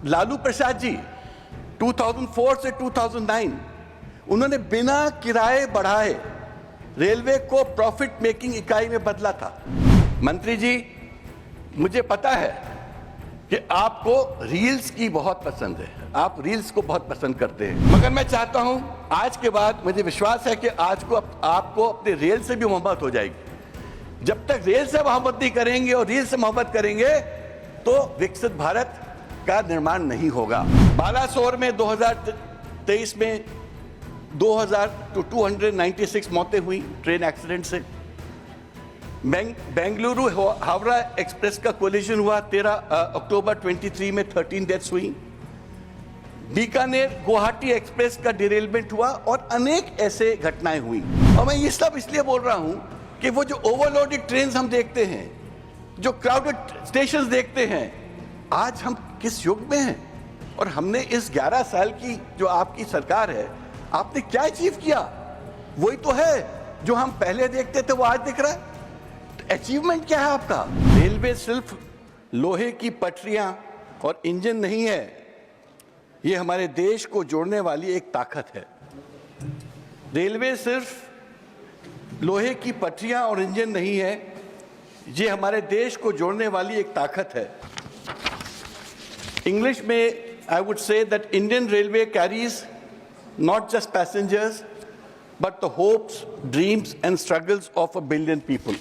लालू प्रसाद जी 2004 से 2009 उन्होंने बिना किराए बढ़ाए रेलवे को प्रॉफिट मेकिंग इकाई में बदला था। मंत्री जी, मुझे पता है कि आपको रील्स की बहुत पसंद है, आप रील्स को बहुत पसंद करते हैं, मगर मैं चाहता हूं आज के बाद मुझे विश्वास है कि आज को आपको अपने रेल से भी मोहब्बत हो जाएगी। जब तक रेल से मोहब्बत नहीं करेंगे और रील से मोहब्बत करेंगे तो विकसित भारत का निर्माण नहीं होगा। बालासोर में 2023 में 296 मौतें हुई ट्रेन एक्सीडेंट से। बेंगलुरु हावड़ा एक्सप्रेस का कोलिजन हुआ 13 अक्टूबर 23 में 13 डेथ्स हुई। बीकानेर गुवाहाटी एक्सप्रेस का डिरेलमेंट हुआ और अनेक ऐसे घटनाएं हुई। और मैं ये सब इसलिए बोल रहा हूं कि वो जो ओवरलोडेड ट्रेन हम देखते हैं, जो क्राउडेड स्टेशन देखते हैं, आज हम किस युग में हैं? और हमने इस 11 साल की जो आपकी सरकार है, आपने क्या अचीव किया? वही तो है जो हम पहले देखते थे वो आज दिख रहा है। अचीवमेंट क्या है आपका? रेलवे सिर्फ लोहे की पटरियां और इंजन नहीं है, ये हमारे देश को जोड़ने वाली एक ताकत है। रेलवे सिर्फ लोहे की पटरियां और इंजन नहीं है, ये हमारे देश को जोड़ने वाली एक ताकत है। इंग्लिश में I would say that Indian Railway carries not just passengers but the hopes, dreams and struggles of 1 billion people.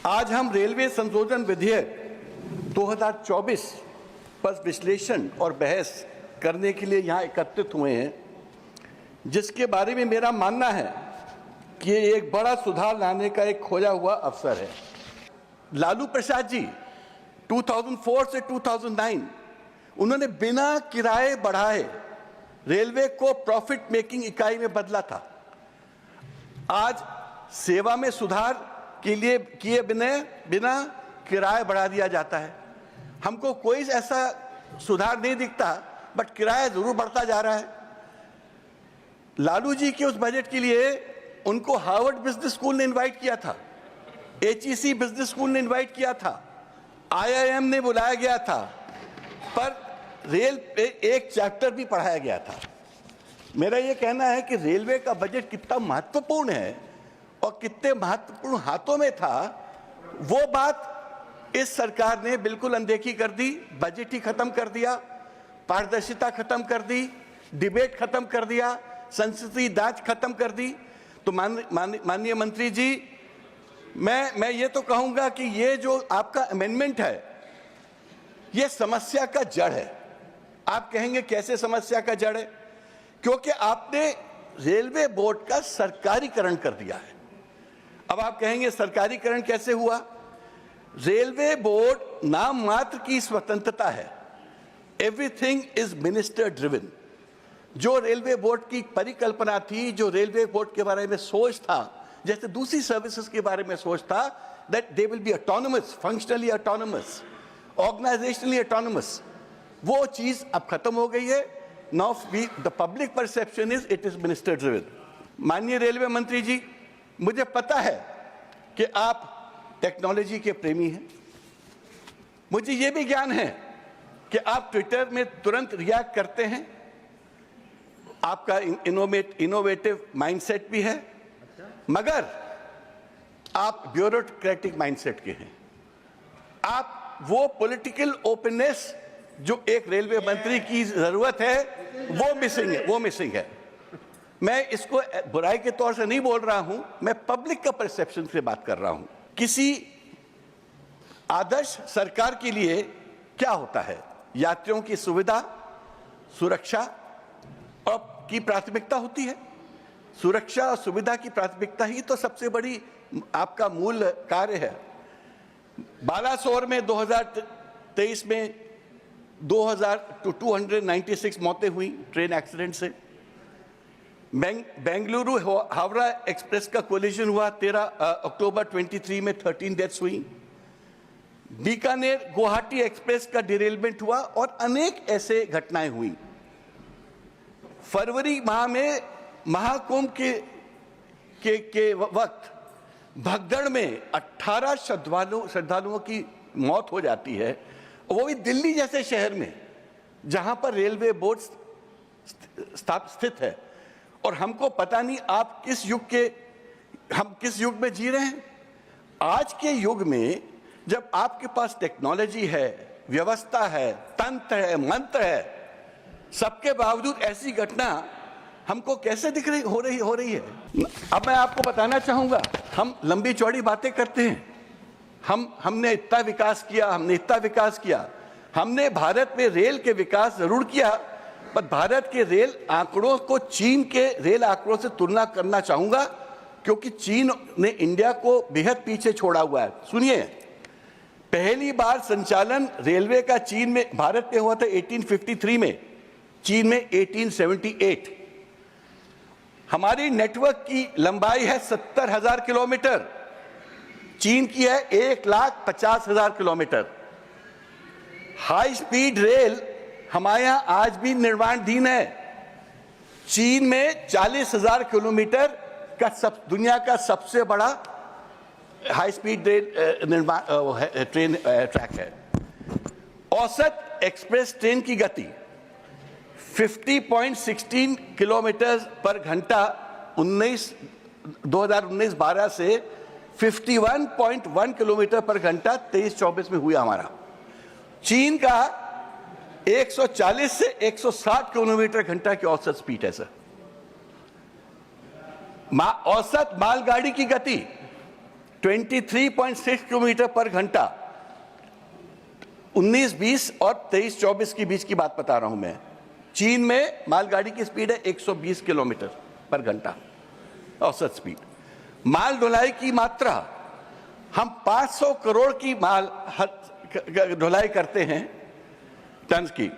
आज हम रेलवे संशोधन विधेयक 2024 पर विश्लेषण और बहस करने के लिए यहाँ एकत्रित हुए हैं, जिसके बारे में मेरा मानना है कि ये एक बड़ा सुधार लाने का एक खोया हुआ अवसर है। लालू प्रसाद जी 2004 से 2009 उन्होंने बिना किराए बढ़ाए रेलवे को प्रॉफिट मेकिंग इकाई में बदला था। आज सेवा में सुधार के लिए किए बिना किराया बढ़ा दिया जाता है। हमको कोई ऐसा सुधार नहीं दिखता, बट किराया जरूर बढ़ता जा रहा है। लालू जी के उस बजट के लिए उनको हार्वर्ड बिजनेस स्कूल ने इनवाइट किया था, HEC बिजनेस स्कूल ने इनवाइट किया था, IIM ने बुलाया गया था, पर रेल पे एक चैप्टर भी पढ़ाया गया था। मेरा यह कहना है कि रेलवे का बजट कितना महत्वपूर्ण है और कितने महत्वपूर्ण हाथों में था, वो बात इस सरकार ने बिल्कुल अनदेखी कर दी। बजट ही खत्म कर दिया, पारदर्शिता खत्म कर दी, डिबेट खत्म कर दिया, संसदीय जांच खत्म कर दी। तो माननीय मंत्री जी, मैं ये तो कहूंगा कि ये जो आपका अमेंडमेंट है, ये समस्या का जड़ है। आप कहेंगे कैसे समस्या का जड़ है? क्योंकि आपने रेलवे बोर्ड का सरकारीकरण कर दिया है। अब आप कहेंगे सरकारीकरण कैसे हुआ? रेलवे बोर्ड नाम मात्र की स्वतंत्रता है, एवरीथिंग इज मिनिस्टर ड्रिवन। जो रेलवे बोर्ड की परिकल्पना थी, जो रेलवे बोर्ड के बारे में सोच था, जैसे दूसरी सर्विसेज के बारे में सोचता, that they will be autonomous, functionally autonomous, organisationally autonomous, वो चीज अब खत्म हो गई है। Now the public perception is it is minister driven. माननीय रेलवे मंत्री जी, मुझे पता है कि आप टेक्नोलॉजी के प्रेमी हैं। मुझे ये भी ज्ञान है कि आप ट्विटर में तुरंत रिएक्ट करते हैं, आपका इनोवेटिव माइंडसेट भी है, मगर आप ब्यूरोक्रेटिक माइंडसेट के हैं। आप वो पॉलिटिकल ओपननेस जो एक रेलवे मंत्री की जरूरत है, वो मिसिंग है। मैं इसको बुराई के तौर से नहीं बोल रहा हूं, मैं पब्लिक का परसेप्शन से बात कर रहा हूं। किसी आदर्श सरकार के लिए क्या होता है? यात्रियों की सुविधा, सुरक्षा और की प्राथमिकता होती है। सुरक्षा और सुविधा की प्राथमिकता ही तो सबसे बड़ी आपका मूल कार्य है। बालासोर में 2023 में 296 मौतें हुई ट्रेन एक्सीडेंट से। बेंगलुरु हावड़ा एक्सप्रेस का कोलिजन हुआ 13 अक्टूबर 23 में 13 डेथ्स हुई। बीकानेर गुवाहाटी एक्सप्रेस का डिरेलमेंट हुआ और अनेक ऐसे घटनाएं हुई। फरवरी माह में महाकुंभ के वक्त भगदड़ में 18 श्रद्धालुओं की मौत हो जाती है वो भी दिल्ली जैसे शहर में जहां पर रेलवे बोर्ड स्थित है। और हमको पता नहीं हम किस युग में जी रहे हैं। आज के युग में जब आपके पास टेक्नोलॉजी है, व्यवस्था है, तंत्र है, मंत्र है, सबके बावजूद ऐसी घटना हमको कैसे दिख रही हो रही है। अब मैं आपको बताना चाहूंगा, हम लंबी चौड़ी बातें करते हैं, हमने इतना विकास किया, हमने भारत में रेल के विकास जरूर किया, पर भारत के रेल आंकड़ों को चीन के रेल आंकड़ों से तुलना करना चाहूंगा, क्योंकि चीन ने इंडिया को बेहद पीछे छोड़ा हुआ है। सुनिए, पहली बार संचालन रेलवे का चीन में, भारत में हुआ था 1853 में, चीन में 1878। हमारी नेटवर्क की लंबाई है 70,000 किलोमीटर, चीन की है 1,50,000 किलोमीटर। हाई स्पीड रेल हमारे यहां आज भी निर्माणाधीन है। चीन में 40,000 किलोमीटर का दुनिया का सबसे बड़ा high speed rail train track है। औसत एक्सप्रेस ट्रेन की गति 50.16 किलोमीटर पर घंटा 2019-12 से 51.1 किलोमीटर पर घंटा 23-24 में हुआ हमारा। चीन का 140 से 160 किलोमीटर घंटा की औसत स्पीड है सर। औसत मालगाड़ी की गति 23.6 किलोमीटर पर घंटा 19-20 और 23-24 के बीच की बात बता रहा हूं मैं। चीन में मालगाड़ी की स्पीड है 120 किलोमीटर पर घंटा औसत स्पीड। माल ढुलाई की मात्रा, हम 500 करोड़ की माल ढुलाई करते हैं टन की,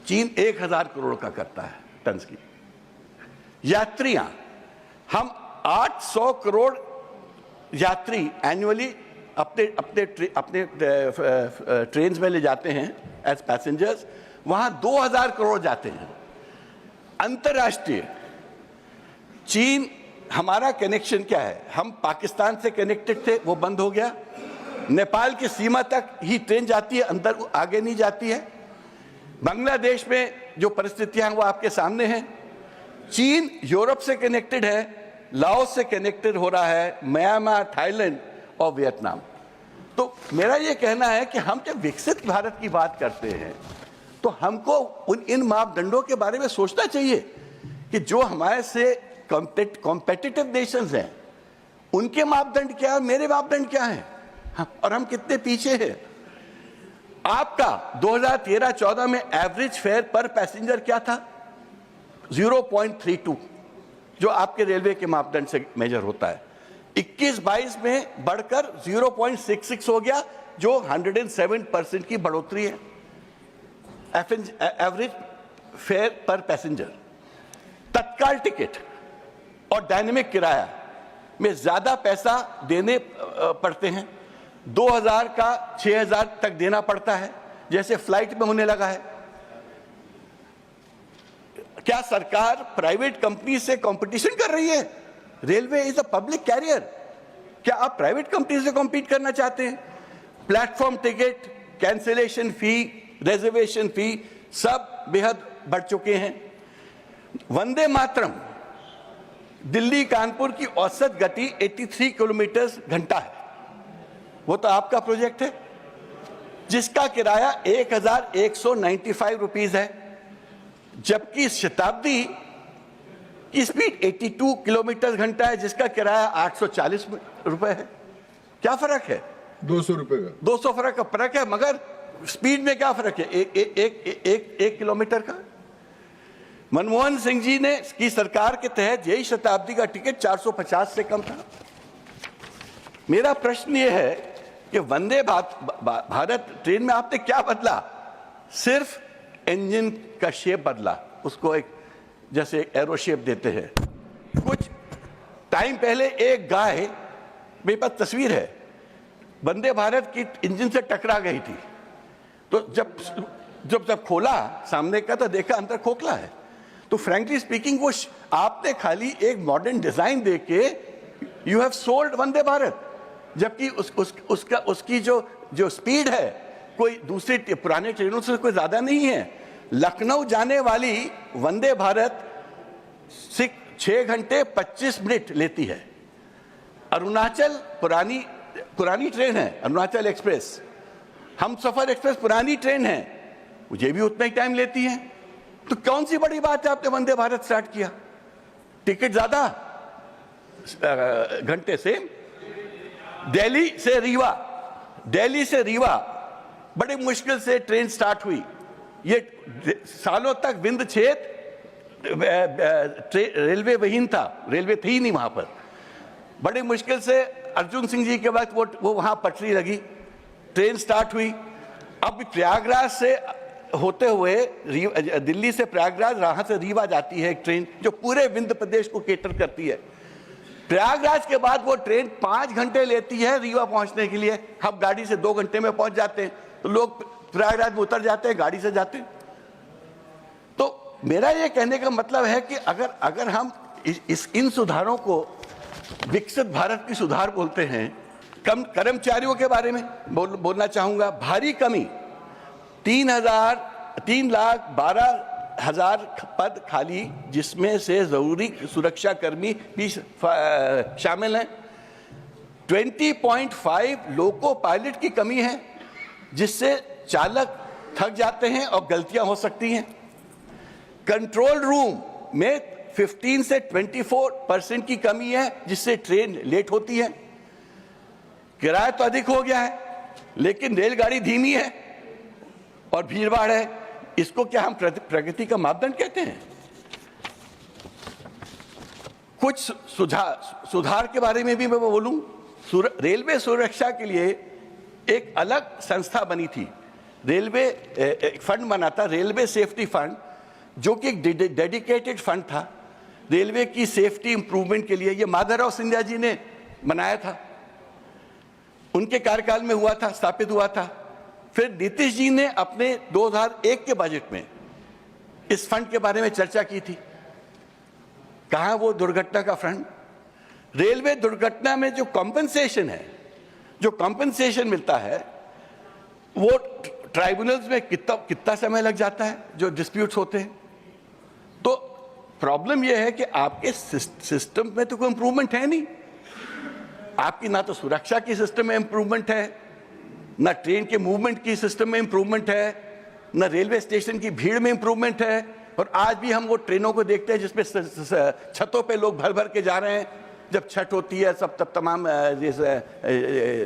चीन 1000 करोड़ का करता है टन की। यात्रियां, हम 800 करोड़ यात्री एनुअली अपने ट्रेन में ले जाते हैं एज पैसेंजर्स, वहां 2000 करोड़ जाते हैं। अंतरराष्ट्रीय चीन, हमारा कनेक्शन क्या है, हम पाकिस्तान से कनेक्टेड थे, वो बंद हो गया। नेपाल की सीमा तक ही ट्रेन जाती है, अंदर आगे नहीं जाती है। बांग्लादेश में जो परिस्थितियां हैं वो आपके सामने हैं। चीन यूरोप से कनेक्टेड है, लाओस से कनेक्टेड हो रहा है, म्यांमार, थाईलैंड और वियतनाम। तो मेरा ये कहना है कि हम जब विकसित भारत की बात करते हैं तो हमको इन मापदंडों के बारे में सोचना चाहिए कि जो हमारे से कॉम्पिटिटिव नेशंस हैं उनके मापदंड क्या है, मेरे मापदंड क्या हैं, और हम कितने पीछे हैं। आपका 2013-14 में एवरेज फेयर पर पैसेंजर क्या था? 0.32, जो आपके रेलवे के मापदंड से मेजर होता है। 21-22 में बढ़कर 0.66 हो गया, जो 107% की बढ़ोतरी है एवरेज फेयर पर पैसेंजर। तत्काल टिकट और डायनेमिक किराया में ज्यादा पैसा देने पड़ते हैं, 2000 का 6000 तक देना पड़ता है, जैसे फ्लाइट में होने लगा है। क्या सरकार प्राइवेट कंपनी से कंपटीशन कर रही है? Railway is a public carrier, क्या आप प्राइवेट कंपनी से कॉम्पीट करना चाहते हैं? Platform ticket, cancellation fee, reservation fee सब बेहद बढ़ चुके हैं। वंदे मातरम दिल्ली कानपुर की औसत गति 83 किलोमीटर घंटा है, वो तो आपका प्रोजेक्ट है, जिसका किराया 1195 रुपीज है, जबकि शताब्दी की स्पीड 82 किलोमीटर घंटा है, जिसका किराया 840 रुपए है। क्या फर्क है? 200 रुपए का, 200 फर्क है, मगर स्पीड में क्या फर्क है? एक किलोमीटर का। मनमोहन सिंह जी ने की सरकार के तहत यही शताब्दी का टिकट 450 से कम था। मेरा प्रश्न यह है कि वंदे भारत ट्रेन में आपने क्या बदला? सिर्फ इंजन का शेप बदला, उसको एक जैसे एरो शेप देते हैं। कुछ टाइम पहले एक गाय, मेरे पास तस्वीर है, वंदे भारत की इंजन से टकरा गई थी, तो जब खोला सामने का तो देखा अंदर खोखला है। तो फ्रैंकली स्पीकिंग, वो आपने खाली एक मॉडर्न डिजाइन देके you have sold Vande Bharat, जबकि उसकी जो स्पीड है कोई दूसरी पुराने ट्रेनों से कोई ज्यादा नहीं है। लखनऊ जाने वाली वंदे भारत 6 घंटे 25 मिनट लेती है। अरुणाचल पुरानी ट्रेन है, अरुणाचल एक्सप्रेस, हमसफर एक्सप्रेस पुरानी ट्रेन है, मुझे भी उतना ही टाइम लेती है। तो कौन सी बड़ी बात है आपने वंदे भारत स्टार्ट किया? टिकट ज्यादा, घंटे से। दिल्ली से रीवा बड़ी मुश्किल से ट्रेन स्टार्ट हुई। ये सालों तक विंध्य क्षेत्र रेलवे विहीन था, रेलवे थी नहीं वहां पर। बड़ी मुश्किल से अर्जुन सिंह जी के वक्त वो वहां पटरी लगी, ट्रेन स्टार्ट हुई। अब प्रयागराज से होते हुए दिल्ली से प्रयागराज, वहां से रीवा जाती है एक ट्रेन जो पूरे विंध्य प्रदेश को केटर करती है। प्रयागराज के बाद वो ट्रेन 5 घंटे लेती है रीवा पहुंचने के लिए। हम गाड़ी से 2 घंटे में पहुंच जाते हैं, तो लोग प्रयागराज में उतर जाते हैं, गाड़ी से जाते हैं। तो मेरा ये कहने का मतलब है कि अगर हम इन सुधारों को विकसित भारत की सुधार बोलते हैं। कर्मचारियों के बारे में बोलना चाहूंगा। भारी कमी, 3,12,000 पद खाली, जिसमें से जरूरी सुरक्षा कर्मी भी शामिल हैं। 20.5 लोको पायलट की कमी है, जिससे चालक थक जाते हैं और गलतियां हो सकती हैं। कंट्रोल रूम में 15 से 24% की कमी है, जिससे ट्रेन लेट होती है। किराया तो अधिक हो गया है, लेकिन रेलगाड़ी धीमी है और भीड़भाड़ है। इसको क्या हम प्रगति का मापदंड कहते हैं? कुछ सुधार के बारे में भी मैं बोलूं। रेलवे सुरक्षा के लिए एक अलग संस्था बनी थी, रेलवे एक फंड बना था, रेलवे सेफ्टी फंड, जो कि एक डेडिकेटेड फंड था रेलवे की सेफ्टी इंप्रूवमेंट के लिए। ये माधवराव सिंधिया जी ने बनाया था, उनके कार्यकाल में हुआ था, स्थापित हुआ था। फिर नीतीश जी ने अपने 2001 के बजट में इस फंड के बारे में चर्चा की थी। कहां वो दुर्घटना का फंड? रेलवे दुर्घटना में जो कॉम्पेंसेशन है, जो कॉम्पेंसेशन मिलता है, वो ट्राइब्यूनल्स में कितना समय लग जाता है जो डिस्प्यूट्स होते हैं। तो प्रॉब्लम यह है कि आपके सिस्टम में तो कोई इंप्रूवमेंट है नहीं। आपकी ना तो सुरक्षा की सिस्टम में इंप्रूवमेंट है, ना ट्रेन के मूवमेंट की सिस्टम में इंप्रूवमेंट है, ना रेलवे स्टेशन की भीड़ में इंप्रूवमेंट है। और आज भी हम वो ट्रेनों को देखते हैं जिसमें छतों पे लोग भर भर के जा रहे हैं। जब छठ होती है, सब तब तमाम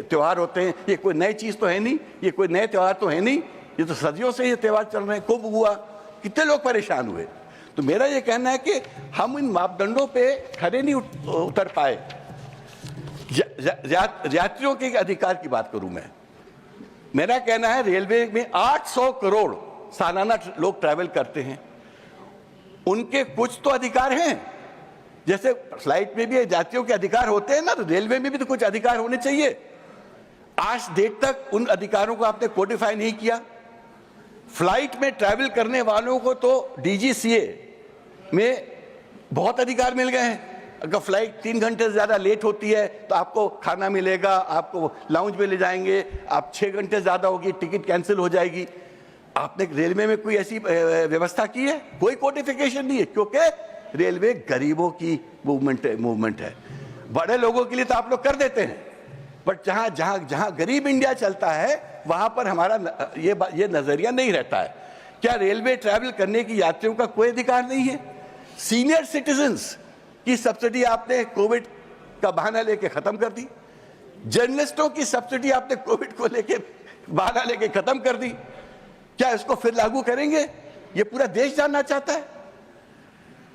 त्योहार होते हैं। ये कोई नई चीज तो है नहीं, ये कोई नए त्योहार तो है नहीं, ये तो सदियों से ये त्योहार चल रहे हैं। कुंभ हुआ, कितने लोग परेशान हुए। तो मेरा ये कहना है कि हम इन मापदंडों पे खड़े नहीं उतर पाए। यात्रियों के अधिकार की बात करूं मैं, मेरा कहना है रेलवे में 800 करोड़ सालाना लोग ट्रैवल करते हैं, उनके कुछ तो अधिकार हैं। जैसे फ्लाइट में भी यात्रियों के अधिकार होते हैं ना, तो रेलवे में भी तो कुछ अधिकार होने चाहिए। आज डेट तक उन अधिकारों को आपने कोडिफाई नहीं किया। फ्लाइट में ट्रैवल करने वालों को तो डीजीसीए में बहुत अधिकार मिल गए हैं। अगर फ्लाइट 3 घंटे से ज्यादा लेट होती है तो आपको खाना मिलेगा, आपको लाउंज में ले जाएंगे। आप 6 घंटे ज्यादा होगी, टिकट कैंसिल हो जाएगी। आपने रेलवे में कोई ऐसी व्यवस्था की है? कोई कोडिफिकेशन नहीं है, क्योंकि रेलवे गरीबों की मूवमेंट है। बड़े लोगों के लिए तो आप लोग कर देते हैं, बट जहां गरीब इंडिया चलता है वहां पर हमारा ये नजरिया नहीं रहता है। क्या रेलवे ट्रैवल करने की यात्रियों का कोई अधिकार नहीं है? सीनियर सिटीजन्स की सब्सिडी आपने कोविड का बहाना लेके खत्म कर दी। जर्नलिस्टों की सब्सिडी आपने कोविड को लेके बहाना लेके खत्म कर दी। क्या इसको फिर लागू करेंगे? ये पूरा देश जानना चाहता है।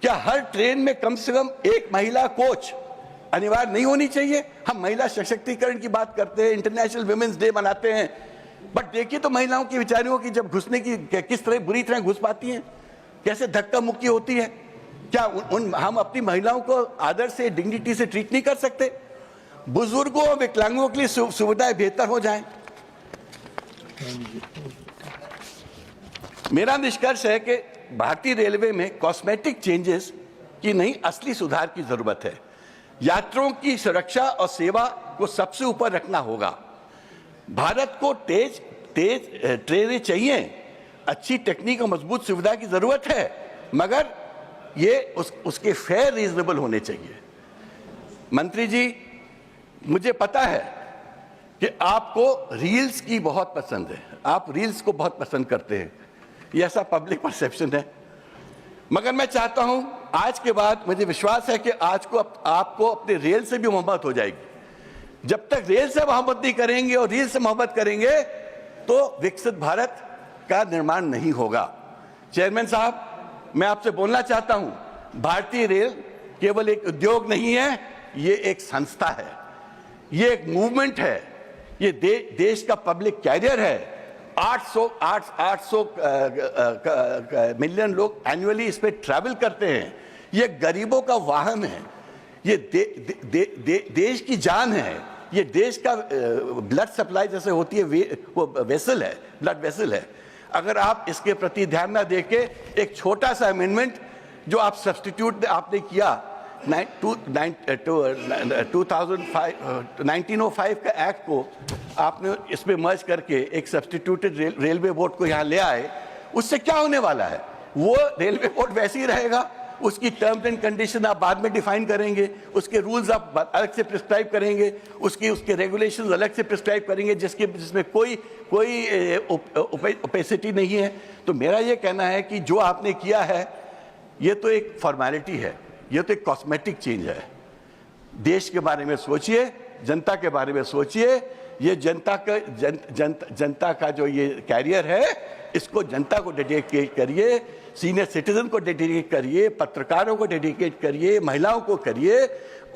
क्या हर ट्रेन में कम से कम एक महिला कोच अनिवार्य नहीं होनी चाहिए? हम महिला सशक्तिकरण की बात करते हैं, इंटरनेशनल वुमेन्स डे मनाते हैं, बट देखिए तो महिलाओं की बेचारियों की जब घुसने की किस तरह बुरी तरह घुस पाती हैं, कैसे धक्का मुक्की होती है। क्या हम अपनी महिलाओं को आदर से, डिग्निटी से ट्रीट नहीं कर सकते? बुजुर्गों और विकलांगों के लिए सुविधाएं बेहतर हो जाएं। मेरा निष्कर्ष है कि भारतीय रेलवे में कॉस्मेटिक चेंजेस की नहीं, असली सुधार की जरूरत है। यात्रियों की सुरक्षा और सेवा को सबसे ऊपर रखना होगा। भारत को तेज तेज ट्रेनें चाहिए, अच्छी टेक्निक और मजबूत सुविधा की जरूरत है, मगर ये उसके फेयर रीजनेबल होने चाहिए। मंत्री जी, मुझे पता है कि आपको रील्स की बहुत पसंद है, आप रील्स को बहुत पसंद करते हैं, ये ऐसा पब्लिक परसेप्शन है। मगर मैं चाहता हूं, आज के बाद मुझे विश्वास है कि आज को आपको अपने रेल से भी मोहब्बत हो जाएगी। जब तक रेल से मोहब्बत नहीं करेंगे और रील से मोहब्बत करेंगे तो विकसित भारत का निर्माण नहीं होगा। चेयरमैन साहब, मैं आपसे बोलना चाहता हूं, भारतीय रेल केवल एक उद्योग नहीं है, ये एक संस्था है, ये एक मूवमेंट है, ये देश का पब्लिक कैरियर है। 800 मिलियन लोग एनुअली इस पे ट्रैवल करते हैं। ये गरीबों का वाहन है, ये देश की जान है, ये देश का ब्लड सप्लाई जैसे होती है, वो वेसल है, ब्लड वेसल है। अगर आप इसके प्रति ध्यान ना देके एक छोटा सा अमेंडमेंट जो आप सब्स्टिट्यूट आपने किया 1905 का एक्ट को आपने इसमें मर्ज करके एक सब्स्टिट्यूटेड रेलवे बोर्ड को यहाँ ले आए, उससे क्या होने वाला है? वो रेलवे बोर्ड वैसे ही रहेगा, उसकी टर्म्स एंड कंडीशन आप बाद में डिफाइन करेंगे, उसके रूल्स आप अलग से प्रिस्क्राइब करेंगे, उसके रेगुलेशंस अलग से प्रिस्क्राइब करेंगे, जिसमें कोई ओपेसिटी नहीं है। तो मेरा ये कहना है कि जो आपने किया है ये तो एक फॉर्मेलिटी है, ये तो एक कॉस्मेटिक चेंज है। देश के बारे में सोचिए, जनता के बारे में सोचिए। ये जनता का जो ये कैरियर है, इसको जनता को डेडिकेट करिए, सीनियर सिटीजन को डेडिकेट करिए, पत्रकारों को डेडिकेट करिए, महिलाओं को करिए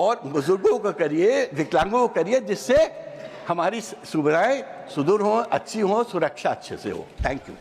और बुजुर्गों को करिए, विकलांगों को करिए, जिससे हमारी सुविधाएं सुदूर हों, अच्छी हों, सुरक्षा अच्छे से हो। Thank you.